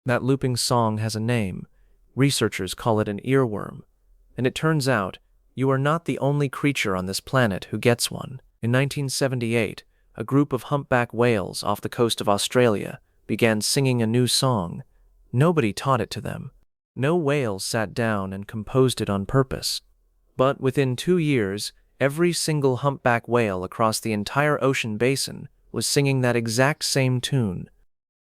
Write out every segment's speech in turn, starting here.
That looping song has a name. Researchers call it an earworm. And it turns out, you are not the only creature on this planet who gets one. In 1978, a group of humpback whales off the coast of Australia began singing a new song. Nobody taught it to them. No whale sat down and composed it on purpose. But within 2 years, every single humpback whale across the entire ocean basin was singing that exact same tune.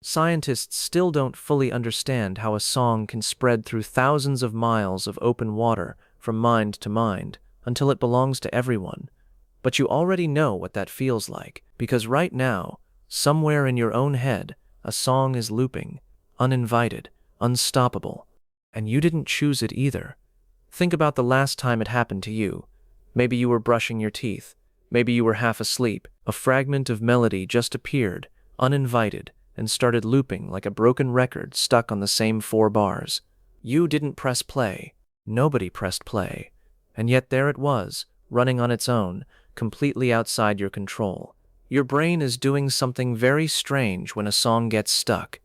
Scientists still don't fully understand how a song can spread through thousands of miles of open water from mind to mind until it belongs to everyone. But you already know what that feels like, because right now, somewhere in your own head, a song is looping, uninvited, unstoppable. And you didn't choose it either. Think about the last time it happened to you. Maybe you were brushing your teeth. Maybe you were half asleep. A fragment of melody just appeared, uninvited, and started looping like a broken record stuck on the same 4 bars. You didn't press play. Nobody pressed play. And yet there it was, running on its own, completely outside your control. Your brain is doing something very strange when a song gets stuck.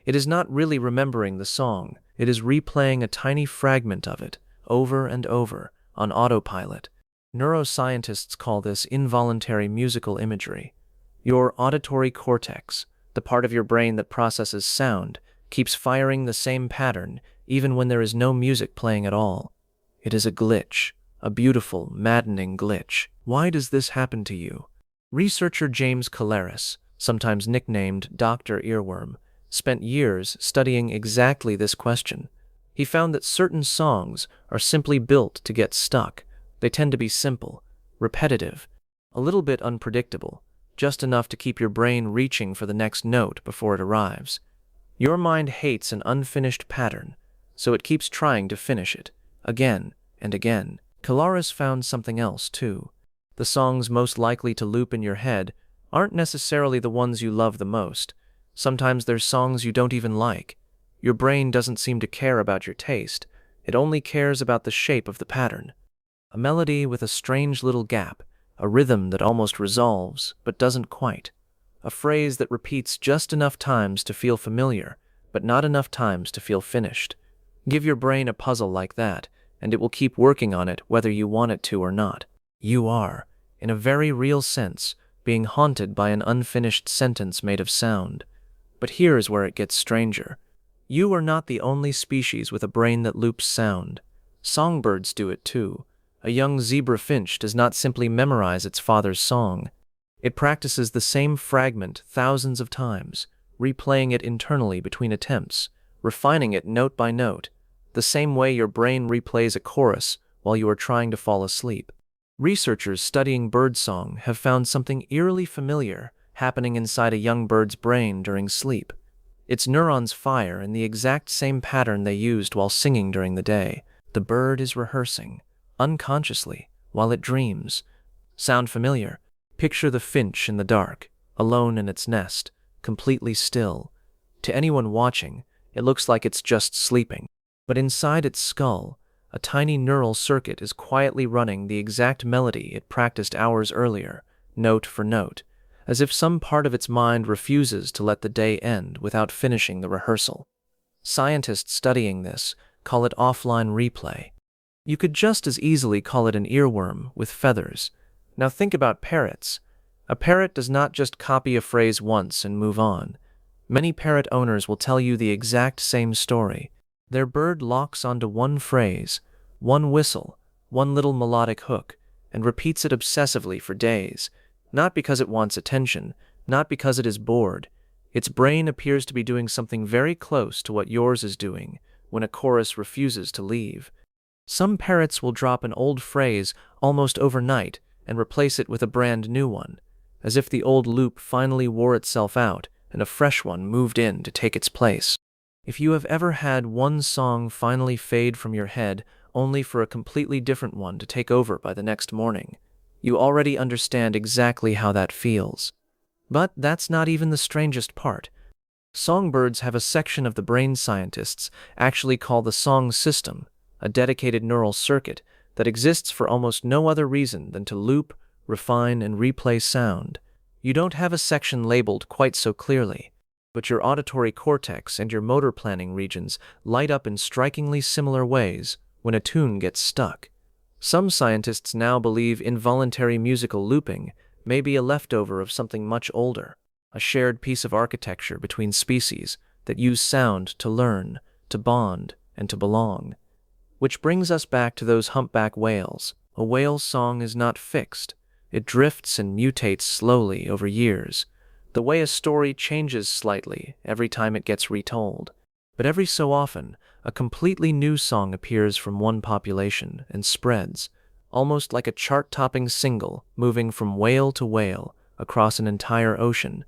It is not really remembering the song. It is replaying a tiny fragment of it, over and over, on autopilot. Neuroscientists call this involuntary musical imagery. Your auditory cortex, the part of your brain that processes sound, keeps firing the same pattern even when there is no music playing at all. It is a glitch, a beautiful, maddening glitch. Why does this happen to you? Researcher James Clarifies, sometimes nicknamed Dr. Earworm, spent years studying exactly this question. He found that certain songs are simply built to get stuck. They tend to be simple, repetitive, a little bit unpredictable, just enough to keep your brain reaching for the next note before it arrives. Your mind hates an unfinished pattern, so it keeps trying to finish it, again and again. Clarifies found something else, too. The songs most likely to loop in your head aren't necessarily the ones you love the most. Sometimes there's songs you don't even like. Your brain doesn't seem to care about your taste. It only cares about the shape of the pattern. A melody with a strange little gap, a rhythm that almost resolves but doesn't quite. A phrase that repeats just enough times to feel familiar, but not enough times to feel finished. Give your brain a puzzle like that, and it will keep working on it whether you want it to or not. You are, in a very real sense, being haunted by an unfinished sentence made of sound. But here is where it gets stranger. You are not the only species with a brain that loops sound. Songbirds do it too. A young zebra finch does not simply memorize its father's song. It practices the same fragment thousands of times, replaying it internally between attempts, refining it note by note, the same way your brain replays a chorus while you are trying to fall asleep. Researchers studying birdsong have found something eerily familiar happening inside a young bird's brain during sleep. Its neurons fire in the exact same pattern they used while singing during the day. The bird is rehearsing, unconsciously, while it dreams. Sound familiar? Picture the finch in the dark, alone in its nest, completely still. To anyone watching, it looks like it's just sleeping. But inside its skull, a tiny neural circuit is quietly running the exact melody it practiced hours earlier, note for note, as if some part of its mind refuses to let the day end without finishing the rehearsal. Scientists studying this call it offline replay. You could just as easily call it an earworm with feathers. Now think about parrots. A parrot does not just copy a phrase once and move on. Many parrot owners will tell you the exact same story. Their bird locks onto one phrase, one whistle, one little melodic hook, and repeats it obsessively for days. Not because it wants attention, not because it is bored. Its brain appears to be doing something very close to what yours is doing when a chorus refuses to leave. Some parrots will drop an old phrase almost overnight and replace it with a brand new one, as if the old loop finally wore itself out and a fresh one moved in to take its place. If you have ever had one song finally fade from your head only for a completely different one to take over by the next morning, you already understand exactly how that feels. But that's not even the strangest part. Songbirds have a section of the brain scientists actually call the song system, a dedicated neural circuit that exists for almost no other reason than to loop, refine, and replay sound. You don't have a section labeled quite so clearly. but your auditory cortex and your motor planning regions light up in strikingly similar ways when a tune gets stuck. Some scientists now believe involuntary musical looping may be a leftover of something much older, a shared piece of architecture between species that use sound to learn, to bond, and to belong. Which brings us back to those humpback whales. A whale's song is not fixed. It drifts and mutates slowly over years, the way a story changes slightly every time it gets retold. But every so often, a completely new song appears from one population and spreads, almost like a chart-topping single moving from whale to whale across an entire ocean.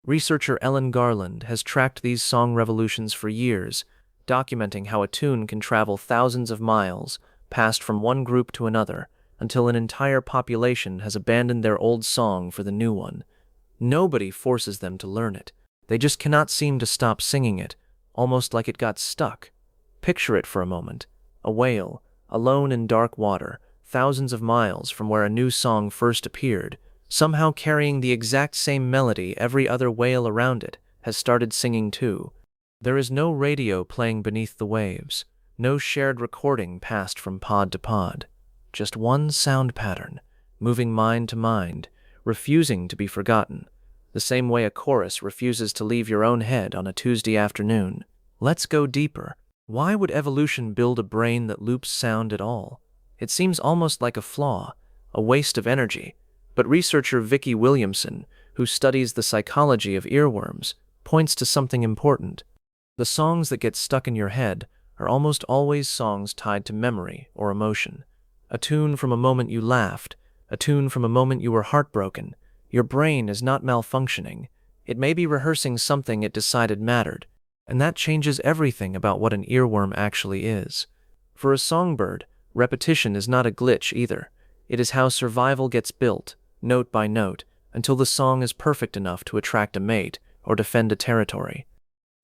Researcher Ellen Garland has tracked these song revolutions for years, documenting how a tune can travel thousands of miles, passed from one group to another, until an entire population has abandoned their old song for the new one. Nobody forces them to learn it. They just cannot seem to stop singing it, almost like it got stuck. Picture it for a moment. A whale, alone in dark water, thousands of miles from where a new song first appeared, somehow carrying the exact same melody every other whale around it has started singing too. There is no radio playing beneath the waves, no shared recording passed from pod to pod. Just one sound pattern, moving mind to mind, refusing to be forgotten, the same way a chorus refuses to leave your own head on a Tuesday afternoon. Let's go deeper. Why would evolution build a brain that loops sound at all? It seems almost like a flaw, a waste of energy. But researcher Vicki Williamson, who studies the psychology of earworms, points to something important. The songs that get stuck in your head are almost always songs tied to memory or emotion. A tune from a moment you laughed, a tune from a moment you were heartbroken. Your brain is not malfunctioning. It may be rehearsing something it decided mattered, and that changes everything about what an earworm actually is. For a songbird, repetition is not a glitch either. It is how survival gets built, note by note, until the song is perfect enough to attract a mate or defend a territory.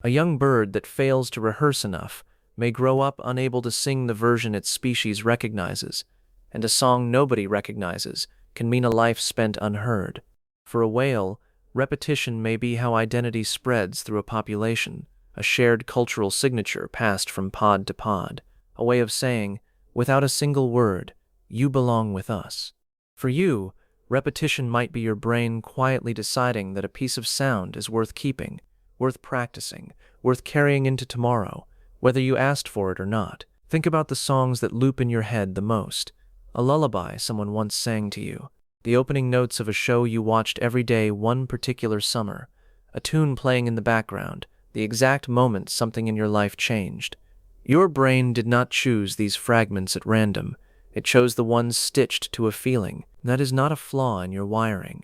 A young bird that fails to rehearse enough may grow up unable to sing the version its species recognizes, and a song nobody recognizes can mean a life spent unheard. For a whale, repetition may be how identity spreads through a population, a shared cultural signature passed from pod to pod, a way of saying, without a single word, you belong with us. For you, repetition might be your brain quietly deciding that a piece of sound is worth keeping, worth practicing, worth carrying into tomorrow, whether you asked for it or not. Think about the songs that loop in your head the most. A lullaby someone once sang to you, the opening notes of a show you watched every day one particular summer, a tune playing in the background, the exact moment something in your life changed. Your brain did not choose these fragments at random. It chose the ones stitched to a feeling. That is not a flaw in your wiring.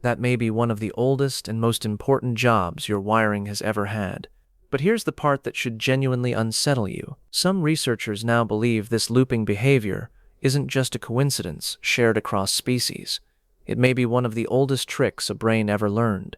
That may be one of the oldest and most important jobs your wiring has ever had. But here's the part that should genuinely unsettle you. Some researchers now believe this looping behavior isn't just a coincidence shared across species. It may be one of the oldest tricks a brain ever learned.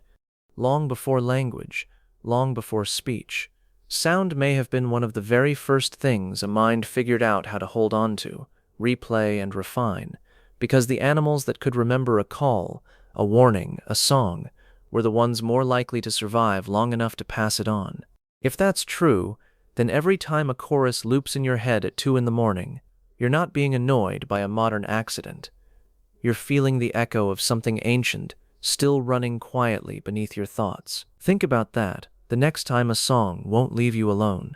Long before language, long before speech, sound may have been one of the very first things a mind figured out how to hold on to, replay, and refine, because the animals that could remember a call, a warning, a song, were the ones more likely to survive long enough to pass it on. If that's true, then every time a chorus loops in your head at 2 a.m, you're not being annoyed by a modern accident. You're feeling the echo of something ancient, still running quietly beneath your thoughts. Think about that the next time a song won't leave you alone.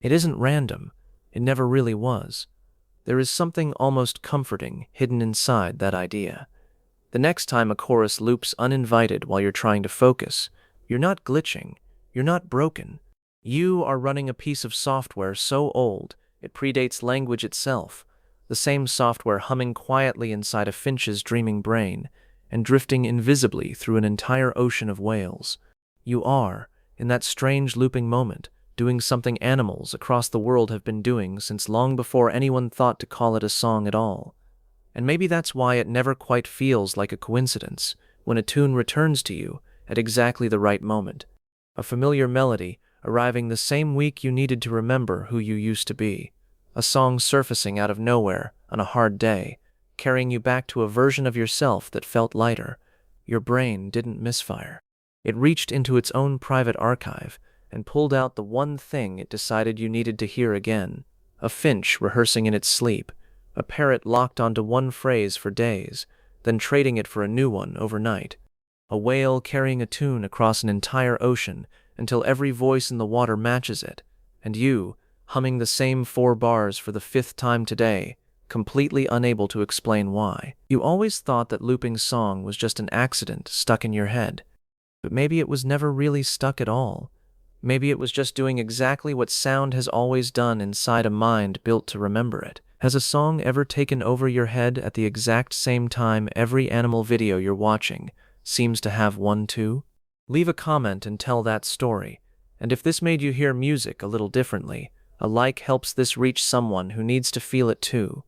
It isn't random. It never really was. There is something almost comforting hidden inside that idea. The next time a chorus loops uninvited while you're trying to focus, you're not glitching. You're not broken. You are running a piece of software so old it predates language itself, the same software humming quietly inside a finch's dreaming brain and drifting invisibly through an entire ocean of whales. You are, in that strange looping moment, doing something animals across the world have been doing since long before anyone thought to call it a song at all. And maybe that's why it never quite feels like a coincidence when a tune returns to you at exactly the right moment. A familiar melody arriving the same week you needed to remember who you used to be. A song surfacing out of nowhere on a hard day, carrying you back to a version of yourself that felt lighter. Your brain didn't misfire. It reached into its own private archive and pulled out the one thing it decided you needed to hear again. A finch rehearsing in its sleep, a parrot locked onto one phrase for days, then trading it for a new one overnight, a whale carrying a tune across an entire ocean until every voice in the water matches it, and you, humming the same 4 bars for the 5th time today, completely unable to explain why. You always thought that looping song was just an accident stuck in your head, but maybe it was never really stuck at all. Maybe it was just doing exactly what sound has always done inside a mind built to remember it. Has a song ever taken over your head at the exact same time every animal video you're watching seems to have one too? Leave a comment and tell that story. And if this made you hear music a little differently, a like helps this reach someone who needs to feel it too.